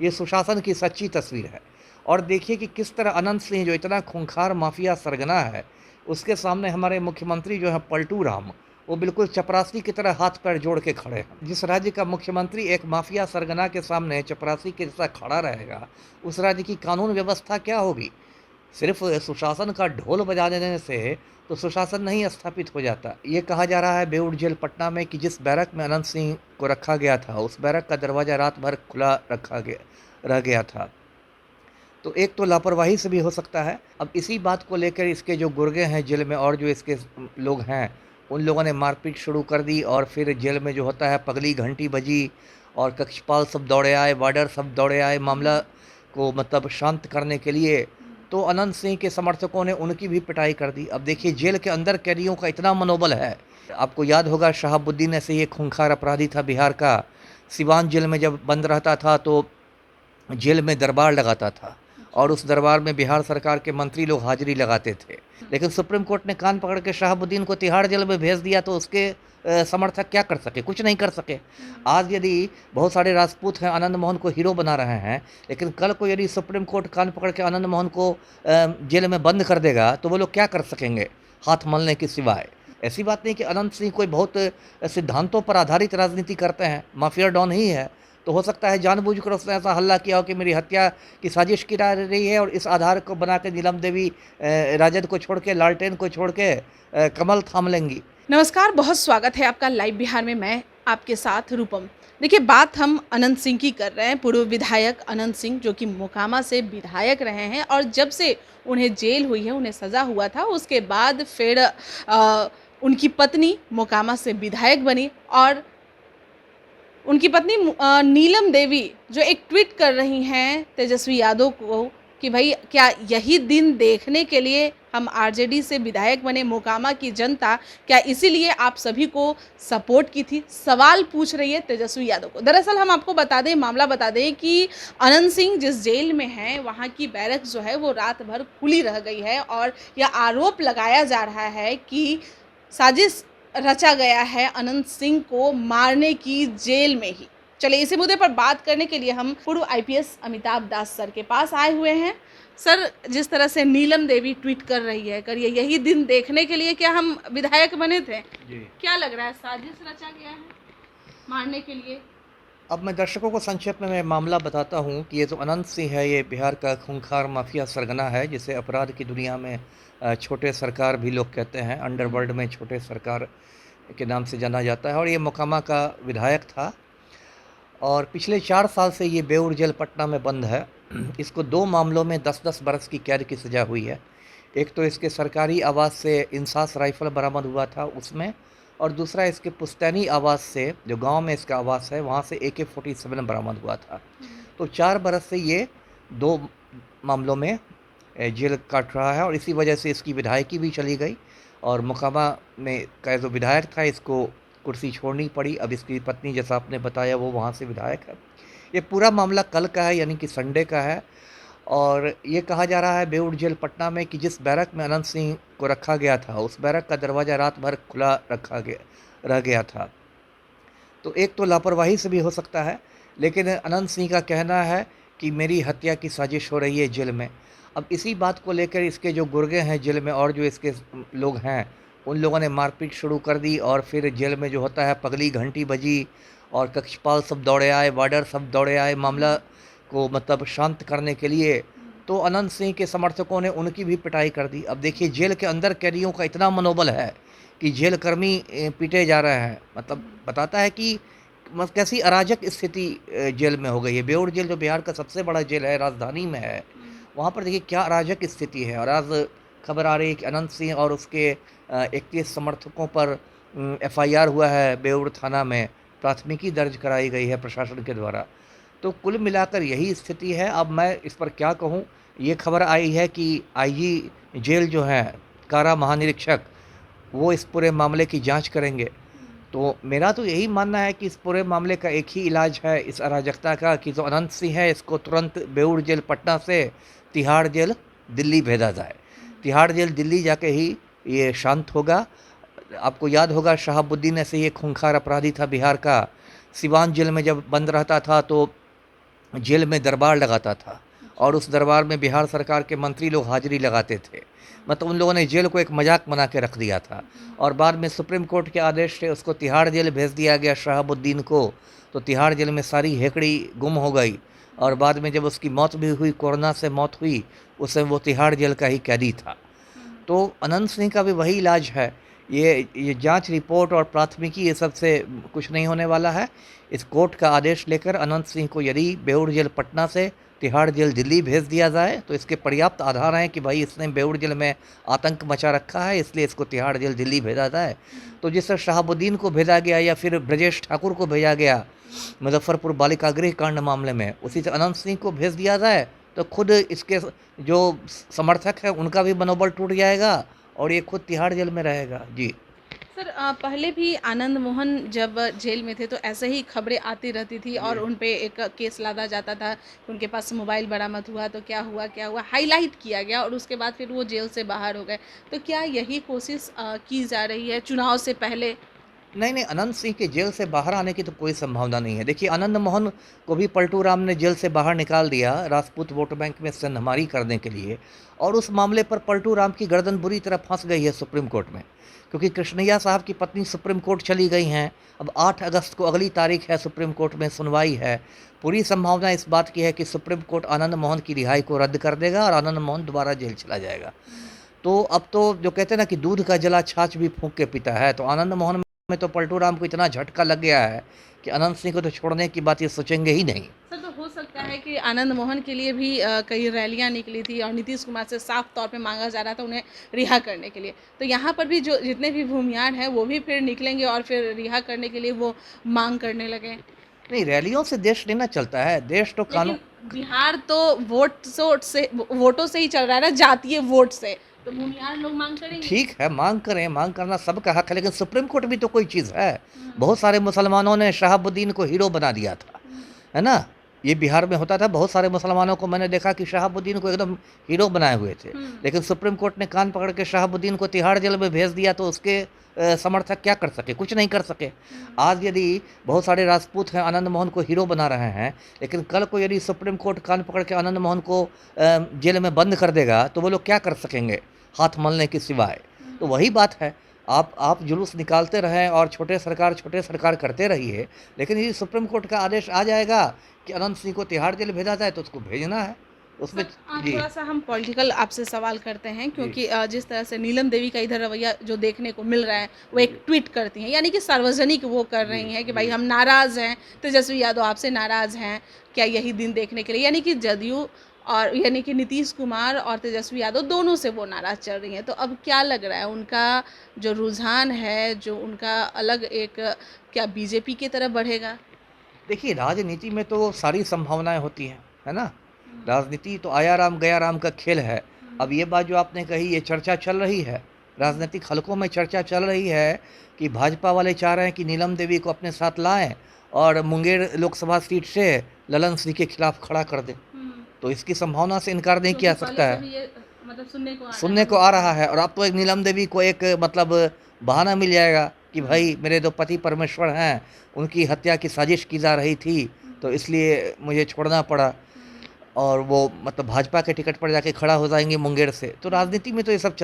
ये सुशासन की सच्ची तस्वीर है। और देखिए कि किस तरह अनंत सिंह जो इतना खूंखार माफिया सरगना है, उसके सामने हमारे मुख्यमंत्री जो हैं पलटू राम, वो बिल्कुल चपरासी की तरह हाथ पैर जोड़ के खड़े हैं। जिस राज्य का मुख्यमंत्री एक माफिया सरगना के सामने चपरासी की तरह खड़ा रहेगा, उस राज्य की कानून व्यवस्था क्या होगी? सिर्फ सुशासन का ढोल बजा देने से तो सुशासन नहीं स्थापित हो जाता। ये कहा जा रहा है बेऊर जेल पटना में कि जिस बैरक में अनंत सिंह को रखा गया था, उस बैरक का दरवाज़ा रात भर खुला रह गया था। तो एक तो लापरवाही से भी हो सकता है। अब इसी बात को लेकर इसके जो गुर्गे हैं जेल में और जो इसके लोग हैं, उन लोगों ने मारपीट शुरू कर दी और फिर जेल में जो होता है पगली घंटी बजी और कक्षपाल सब दौड़े आए, वार्डर सब दौड़े आए मामला को मतलब शांत करने के लिए। तो अनंत सिंह के समर्थकों ने उनकी भी पिटाई कर दी। अब देखिए जेल के अंदर कैदियों का इतना मनोबल है। आपको याद होगा शहाबुद्दीन ऐसे ही एक खूंखार अपराधी था बिहार का। सिवान जेल में जब बंद रहता था तो जेल में दरबार लगाता था और उस दरबार में बिहार सरकार के मंत्री लोग हाजिरी लगाते थे। लेकिन सुप्रीम कोर्ट ने कान पकड़ के शहाबुद्दीन को तिहाड़ जेल में भेज दिया तो उसके समर्थक क्या कर सके? कुछ नहीं कर सके। आज यदि बहुत सारे राजपूत हैं आनंद मोहन को हीरो बना रहे हैं, लेकिन कल को यदि सुप्रीम कोर्ट कान पकड़ के आनंद मोहन को जेल में बंद कर देगा तो वो लोग क्या कर सकेंगे हाथ मलने के सिवाय? ऐसी बात नहीं कि अनंत सिंह कोई बहुत सिद्धांतों पर आधारित राजनीति करते हैं, माफिया डॉन ही है। तो हो सकता है जानबूझकर उसने ऐसा हल्ला किया हो कि मेरी हत्या की साजिश की जा रही है और इस आधार को बना के नीलम देवी राजद को छोड़ के, लालटेन को छोड़ के कमल थाम लेंगी। नमस्कार, बहुत स्वागत है आपका लाइव बिहार में। मैं आपके साथ रूपम। देखिए, बात हम अनंत सिंह की कर रहे हैं। पूर्व विधायक अनंत सिंह जो कि मोकामा से विधायक रहे हैं और जब से उन्हें जेल हुई है, उन्हें सज़ा हुआ था, उसके बाद फिर उनकी पत्नी मोकामा से विधायक बनी और उनकी पत्नी नीलम देवी जो एक ट्वीट कर रही हैं तेजस्वी यादव को कि भाई क्या यही दिन देखने के लिए हम आरजेडी से विधायक बने? मोकामा की जनता क्या इसीलिए आप सभी को सपोर्ट की थी? सवाल पूछ रही है तेजस्वी यादव को। दरअसल हम आपको बता दें, मामला बता दें कि अनंत सिंह जिस जेल में हैं वहाँ की बैरक जो है वो रात भर खुली रह गई है और यह आरोप लगाया जा रहा है कि साजिश रचा गया है अनंत सिंह को मारने की जेल में ही। चलिए, इसी मुद्दे पर बात करने के लिए हम पूर्व आईपीएस अमिताभ दास सर के पास आए हुए हैं। सर, जिस तरह से नीलम देवी ट्वीट कर रही है, करिए यही दिन देखने के लिए क्या हम विधायक बने थे? जी। क्या लग रहा है, साजिश रचा गया है मारने के लिए? अब मैं दर्शकों को संक्षेप में मैं मामला बताता हूँ कि ये जो अनंत सिंह है ये बिहार का खूंखार माफिया सरगना है, जिसे अपराध की दुनिया में छोटे सरकार भी लोग कहते हैं। अंडरवर्ल्ड में छोटे सरकार के नाम से जाना जाता है और ये मोकामा का विधायक था और पिछले 4 साल से ये बेऊर जेल पटना में बंद है। इसको 2 मामलों में 10-10 बरस की कैद की सज़ा हुई है। एक तो इसके सरकारी आवास से इंसास राइफल बरामद हुआ था उसमें, और दूसरा इसके पुश्तैनी आवास से, जो गांव में इसका आवास है, वहाँ से AK-47 बरामद हुआ था। तो 4 बरस से ये 2 मामलों में जेल काट रहा है और इसी वजह से इसकी विधायकी भी चली गई और मोकामा में का जो विधायक था इसको कुर्सी छोड़नी पड़ी। अब इसकी पत्नी, जैसा आपने बताया, वो वहाँ से विधायक है। ये पूरा मामला कल का है, यानी कि संडे का है और ये कहा जा रहा है बेऊर जेल पटना में कि जिस बैरक में अनंत सिंह को रखा गया था, उस बैरक का दरवाज़ा रात भर खुला रह गया था। तो एक तो लापरवाही से भी हो सकता है, लेकिन अनंत सिंह का कहना है कि मेरी हत्या की साजिश हो रही है जेल में। अब इसी बात को लेकर इसके जो गुर्गे हैं जेल में और जो इसके लोग हैं, उन लोगों ने मारपीट शुरू कर दी और फिर जेल में जो होता है पगली घंटी बजी और कक्षपाल सब दौड़े आए, वार्डर सब दौड़े आए मामला को मतलब शांत करने के लिए। तो अनंत सिंह के समर्थकों ने उनकी भी पिटाई कर दी। अब देखिए जेल के अंदर कैदियों का इतना मनोबल है कि जेल कर्मी पीटे जा रहे हैं। मतलब बताता है कि कैसी अराजक स्थिति जेल में हो गई है। बेऊर जेल जो बिहार का सबसे बड़ा जेल है, राजधानी में है, वहाँ पर देखिए क्या अराजक स्थिति है। और आज खबर आ रही है कि अनंत सिंह और उसके 31 समर्थकों पर FIR हुआ है, बेऊर थाना में प्राथमिकी दर्ज कराई गई है प्रशासन के द्वारा। तो कुल मिलाकर यही स्थिति है। अब मैं इस पर क्या कहूँ। ये खबर आई है कि IG जेल जो है, कारा महानिरीक्षक, वो इस पूरे मामले की जांच करेंगे। तो मेरा तो यही मानना है कि इस पूरे मामले का एक ही इलाज है इस अराजकता का कि जो अनंत सिंह है इसको तुरंत बेऊर जेल पटना से तिहाड़ जेल दिल्ली भेजा जाए। तिहाड़ जेल दिल्ली जाके ही ये शांत होगा। आपको याद होगा शहाबुद्दीन ऐसे ही एक खूंखार अपराधी था बिहार का। सिवान जेल में जब बंद रहता था तो जेल में दरबार लगाता था और उस दरबार में बिहार सरकार के मंत्री लोग हाजिरी लगाते थे। मतलब उन लोगों ने जेल को एक मजाक बना के रख दिया था और बाद में सुप्रीम कोर्ट के आदेश से उसको तिहाड़ जेल भेज दिया गया शहाबुद्दीन को। तो तिहाड़ जेल में सारी हेकड़ी गुम हो गई और बाद में जब उसकी मौत भी हुई, कोरोना से मौत हुई, उस समय वो तिहाड़ जेल का ही कैदी था। तो अनंत सिंह का भी वही इलाज है। ये जांच रिपोर्ट और प्राथमिकी ये सब से कुछ नहीं होने वाला है। इस कोर्ट का आदेश लेकर अनंत सिंह को यदि बेऊर जेल पटना से तिहाड़ जेल दिल्ली भेज दिया जाए तो इसके पर्याप्त आधार हैं कि भाई इसने बेऊर जेल में आतंक मचा रखा है, इसलिए इसको तिहाड़ जेल दिल्ली भेजा जाए। तो जिस तरह शहाबुद्दीन को भेजा गया या फिर ब्रजेश ठाकुर को भेजा गया मुजफ्फरपुर बालिका गृह कांड मामले में, उसी से अनंत सिंह को भेज दिया जाए तो खुद इसके जो समर्थक हैं उनका भी मनोबल टूट जाएगा और ये खुद तिहाड़ जेल में रहेगा। जी। सर पहले भी आनंद मोहन जब जेल में थे तो ऐसे ही खबरें आती रहती थी और उन पे एक केस लादा जाता था कि उनके पास मोबाइल बरामद हुआ तो क्या हुआ हाईलाइट किया गया और उसके बाद फिर वो जेल से बाहर हो गए। तो क्या यही कोशिश की जा रही है चुनाव से पहले? नहीं, नहीं, अनंत सिंह के जेल से बाहर आने की तो कोई संभावना नहीं है। देखिए, आनंद मोहन को भी पलटू राम ने जेल से बाहर निकाल दिया राजपूत वोट बैंक में सेंधमारी करने के लिए और उस मामले पर पलटू राम की गर्दन बुरी तरह फंस गई है सुप्रीम कोर्ट में, क्योंकि कृष्णैया साहब की पत्नी सुप्रीम कोर्ट चली गई हैं। अब 8 अगस्त को अगली तारीख है, सुप्रीम कोर्ट में सुनवाई है। पूरी संभावना इस बात की है कि सुप्रीम कोर्ट आनंद मोहन की रिहाई को रद्द कर देगा और आनंद मोहन दोबारा जेल चला जाएगा। तो अब तो जो कहते हैं ना कि दूध का जला छाछ भी फूंक के पीता है, तो आनंद मोहन में तो पलटू राम को इतना झटका लग गया है कि अनंत सिंह को तो छोड़ने की बात ये सोचेंगे ही नहीं। सर तो हो सकता है कि आनंद मोहन के लिए भी कई रैलियां निकली थी और नीतीश कुमार से साफ तौर पे मांगा जा रहा था उन्हें रिहा करने के लिए। तो यहाँ पर भी जो जितने भी भूमियान हैं वो भी फिर निकलेंगे और फिर रिहा करने के लिए वो मांग करने लगे। नहीं, रैलियों से देश नहीं ना चलता है, देश तो कानून। लेकिन बिहार तो वोटों से ही चल रहा है ना, जातीय वोट से, तो भूमिहार लोग मांग करेंगे। ठीक है, मांग करें, मांग करना सबका हक है, लेकिन सुप्रीम कोर्ट भी तो कोई चीज़ है। बहुत सारे मुसलमानों ने शहाबुद्दीन को हीरो बना दिया था, है ना? ये बिहार में होता था, बहुत सारे मुसलमानों को मैंने देखा कि शहाबुद्दीन को एकदम हीरो बनाए हुए थे, लेकिन सुप्रीम कोर्ट ने कान पकड़ के शहाबुद्दीन को तिहाड़ जेल में भेज दिया तो उसके समर्थक क्या कर सके? कुछ नहीं कर सके। आज यदि बहुत सारे राजपूत हैं आनंद मोहन को हीरो बना रहे हैं, लेकिन कल को यदि सुप्रीम कोर्ट कान पकड़ के आनंद मोहन को जेल में बंद कर देगा तो वो लोग क्या कर सकेंगे हाथ मलने के सिवाय? तो वही बात है, आप जुलूस निकालते रहें और छोटे सरकार करते रहिए, लेकिन यदि सुप्रीम कोर्ट का आदेश आ जाएगा कि अनंत सिंह को तिहाड़ जेल भेजा जाए तो उसको भेजना है उसमें। जी। थोड़ा सा हम पॉलिटिकल आपसे सवाल करते हैं क्योंकि जिस तरह से नीलम देवी का इधर रवैया जो देखने को मिल रहा है वो एक ट्वीट करती हैं, यानी कि सार्वजनिक वो कर रही हैं कि भाई हम नाराज़ हैं, तेजस्वी यादव आपसे नाराज़ हैं, क्या यही दिन देखने के लिए, यानी कि जदयू और यानी कि नीतीश कुमार और तेजस्वी यादव दोनों से वो नाराज़ चल रही हैं। तो अब क्या लग रहा है उनका जो रुझान है, जो उनका अलग एक, क्या बीजेपी की तरफ बढ़ेगा? देखिए, राजनीति में तो सारी संभावनाएं होती हैं, है ना? राजनीति तो आया राम गया राम का खेल है। अब ये बात जो आपने कही, ये चर्चा चल रही है, राजनीतिक हलकों में चर्चा चल रही है कि भाजपा वाले चाह रहे हैं कि नीलम देवी को अपने साथ लाएं और मुंगेर लोकसभा सीट से ललन सिंह के खिलाफ खड़ा कर दें। तो इसकी संभावना से इनकार नहीं किया सकता है। मतलब सुनने को आ रहा है और अब तो एक नीलम देवी को एक मतलब बहाना मिल जाएगा कि भाई मेरे 2 पति परमेश्वर हैं, उनकी हत्या की साजिश की जा रही थी, तो इसलिए मुझे छोड़ना पड़ा और वो मतलब भाजपा के टिकट पर जाके खड़ा हो जाएंगे मुंगेर से। तो राजनीति में तो ये सब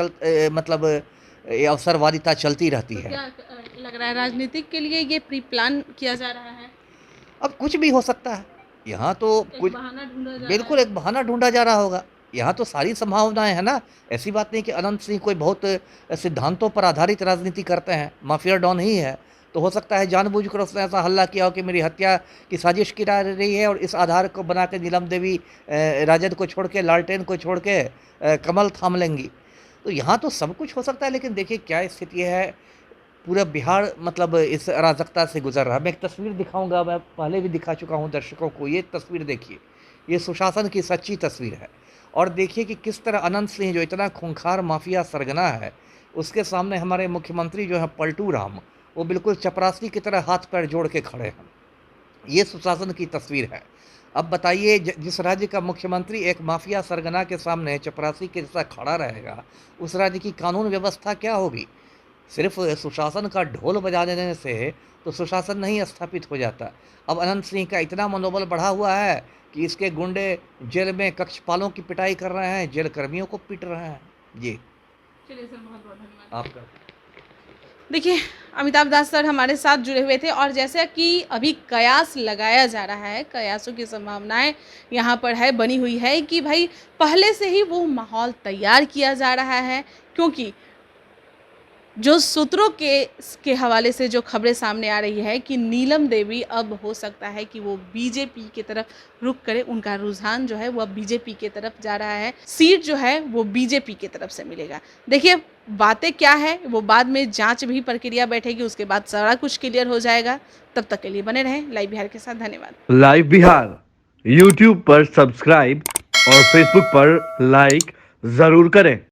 मतलब ये अवसरवादिता चलती रहती तो है। क्या लग रहा है राजनीतिक के लिए ये प्री प्लान किया जा रहा है? अब कुछ भी हो सकता है, यहाँ तो एक कुछ बहाना ढूंढा जा रहा बिल्कुल एक बहाना ढूंढा जा रहा होगा। यहाँ तो सारी संभावनाएं है ना, ऐसी बात नहीं कि अनंत सिंह कोई बहुत सिद्धांतों पर आधारित राजनीति करते हैं, माफिया डॉन ही है। तो हो सकता है जानबूझकर उसने ऐसा हल्ला किया हो कि मेरी हत्या की साजिश की जा रही है और इस आधार को बना के नीलम देवी राजद को छोड़ के, लालटेन को छोड़ के कमल थाम लेंगी। तो यहाँ तो सब कुछ हो सकता है, लेकिन देखिए क्या स्थिति है, पूरा बिहार मतलब इस अराजकता से गुजर रहा है। मैं एक तस्वीर दिखाऊंगा, मैं पहले भी दिखा चुका हूँ दर्शकों को। ये तस्वीर देखिए, ये सुशासन की सच्ची तस्वीर है और देखिए कि किस तरह अनंत सिंह जो इतना खूंखार माफिया सरगना है, उसके सामने हमारे मुख्यमंत्री जो है पलटू राम, वो बिल्कुल चपरासी की तरह हाथ पैर जोड़ के खड़े हैं। ये सुशासन की तस्वीर है। अब बताइए, जिस राज्य का मुख्यमंत्री एक माफिया सरगना के सामने चपरासी के जैसा खड़ा रहेगा, उस राज्य की कानून व्यवस्था क्या होगी? सिर्फ सुशासन का ढोल बजा देने से तो सुशासन नहीं स्थापित हो जाता। अब अनंत सिंह का इतना मनोबल बढ़ा हुआ है कि इसके गुंडे जेल में कक्षपालों की पिटाई कर रहे हैं, जेल कर्मियों को पीट रहे हैं। जी, चलिए सर, बहुत बहुत धन्यवाद। आपका। देखिए, अमिताभ दास सर हमारे साथ जुड़े हुए थे और जैसा कि अभी कयास लगाया जा रहा है, कयासों की संभावनाएं यहाँ पर है बनी हुई है कि भाई पहले से ही वो माहौल तैयार किया जा रहा है, क्योंकि जो सूत्रों के हवाले से जो खबरें सामने आ रही है कि नीलम देवी अब हो सकता है कि वो बीजेपी की तरफ रुख करे, उनका रुझान जो है वो अब बीजेपी की तरफ जा रहा है, सीट जो है वो बीजेपी की तरफ से मिलेगा। देखिए, बातें क्या है वो बाद में जांच भी प्रक्रिया बैठेगी, उसके बाद सारा कुछ क्लियर हो जाएगा। तब तक के लिए बने रहें लाइव बिहार के साथ। धन्यवाद। लाइव बिहार यूट्यूब पर सब्सक्राइब और फेसबुक पर लाइक जरूर करें।